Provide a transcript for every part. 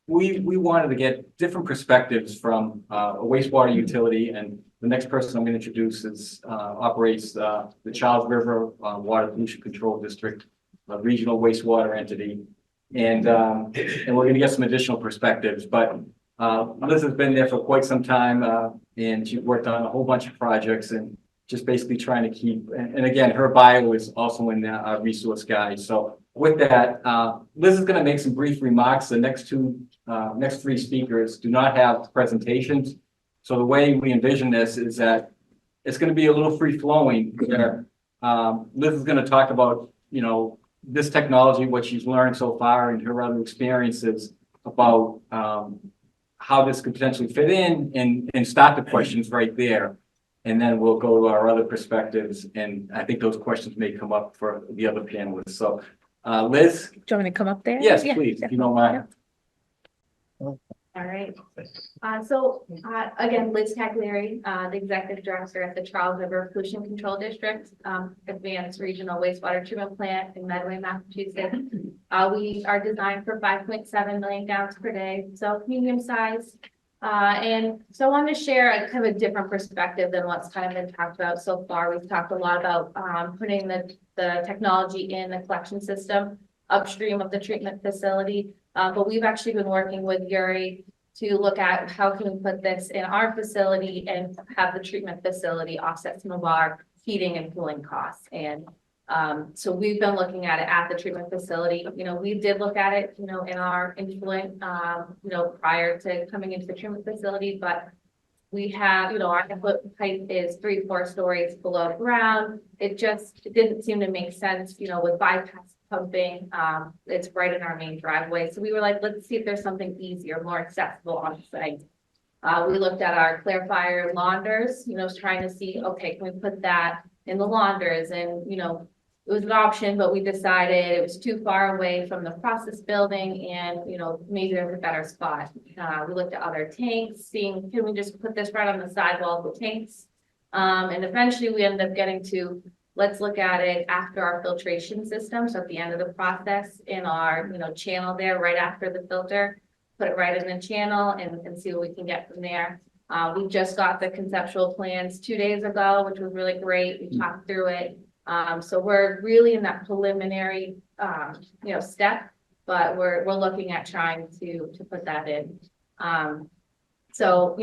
we wanted to get different perspectives from a wastewater utility, and the next person I'm going to introduce is operates the Charles River Water Pollution Control District, a regional wastewater entity, and we're going to get some additional perspectives. But Liz has been there for quite some time, and she's worked on a whole bunch of projects and just basically trying to keep. And again, her bio is also in the resource guide. So with that, Liz is going to make some brief remarks. The next three speakers do not have presentations. So the way we envision this is that it's going to be a little free flowing where Liz is going to talk about, this technology, what she's learned so far and her other experiences about how this could potentially fit in and start the questions right there. And then we'll go to our other perspectives. And I think those questions may come up for the other panelists. So Liz? Do you want me to come up there? Yes, please, if you don't mind. All right. Again, Liz Taglieri, the Executive Director at the Charles River Pollution Control District, Advanced Regional Wastewater Treatment Plant in Medway, Massachusetts. We are designed for 5.7 million gallons per day, so medium size. And so I want to share a kind of a different perspective than what's kind of been talked about so far. We've talked a lot about putting the technology in the collection system upstream of the treatment facility. But we've actually been working with Yuri to look at how can we put this in our facility and have the treatment facility offset some of our heating and cooling costs. And so we've been looking at it at the treatment facility. We did look at it, in our influent, prior to coming into the treatment facility, but we have, our input height is 3-4 stories below ground. It didn't seem to make sense, with bypass pumping. It's right in our main driveway. So we were like, let's see if there's something easier, more accessible on site. We looked at our clarifier launders, trying to see, okay, can we put that in the launders? And, it was an option, but we decided it was too far away from the process building and, maybe there's a better spot. We looked at other tanks, seeing, can we just put this right on the sidewall of the tanks? And eventually we ended up getting to, let's look at it after our filtration system. So at the end of the process in our, channel there, right after the filter, put it right in the channel and see what we can get from there. We just got the conceptual plans 2 days ago, which was really great. We talked through it. So we're really in that preliminary, step, but we're looking at trying to put that in. So,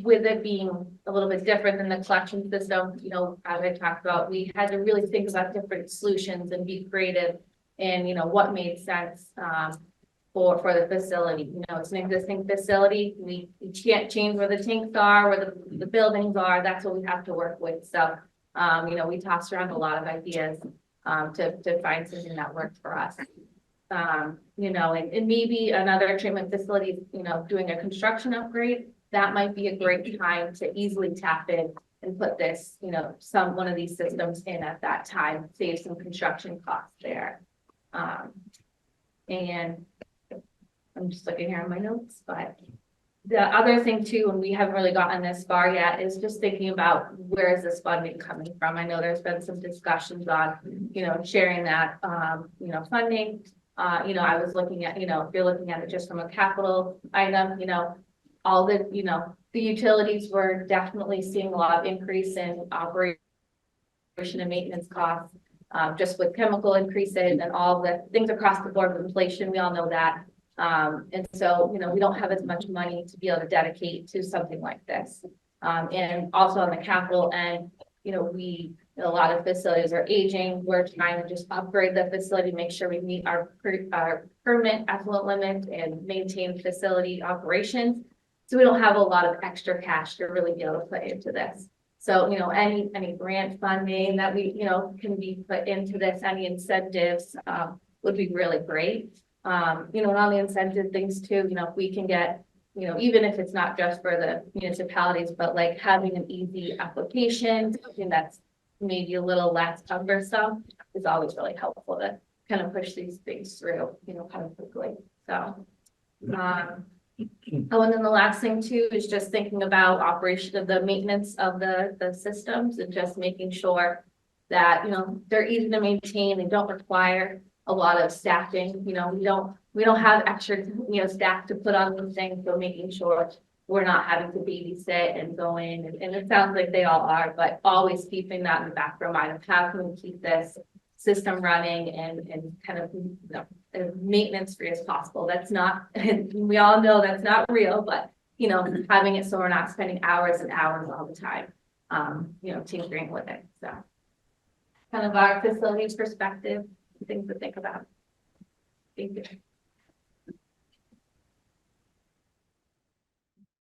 with it being a little bit different than the collection system, as I talked about, we had to really think about different solutions and be creative and, what made sense, for the facility. It's an existing facility. We can't change where the tanks are, where the buildings are. That's what we have to work with. So, we tossed around a lot of ideas to find something that worked for us. And maybe another treatment facility, doing a construction upgrade, that might be a great time to easily tap in and put this, one of these systems in at that time, save some construction costs there. And I'm just looking here on my notes, but the other thing too, and we haven't really gotten this far yet, is just thinking about where is this funding coming from? I know there's been some discussions on, sharing that, funding. I was looking at, if you're looking at it just from a capital item, all the, the utilities were definitely seeing a lot of increase in operation and maintenance costs, just with chemical increases and all the things across the board with inflation. We all know that. And so, we don't have as much money to be able to dedicate to something like this. And also on the capital end, a lot of facilities are aging. We're trying to just upgrade the facility, make sure we meet our permanent effluent limit and maintain facility operations. So we don't have a lot of extra cash to really be able to put into this. So, any grant funding that we, can be put into this, any incentives would be really great. And on the incentive things too, if we can get, even if it's not just for the municipalities, but like having an easy application, something that's maybe a little less cumbersome is always really helpful to kind of push these things through, kind of quickly. So, oh, and then the last thing too is just thinking about operation of the maintenance of the systems and just making sure that, they're easy to maintain. They don't require a lot of staffing. We don't we don't have extra, staff to put on these things, so making sure we're not having to babysit and go in, and it sounds like they all are, but always keeping that in the back of our mind of how can we keep this system running and kind of, as maintenance free as possible. That's not, we all know that's not real, but, having it so we're not spending hours and hours all the time, tinkering with it, so. Kind of our facilities perspective, things to think about. Thank you.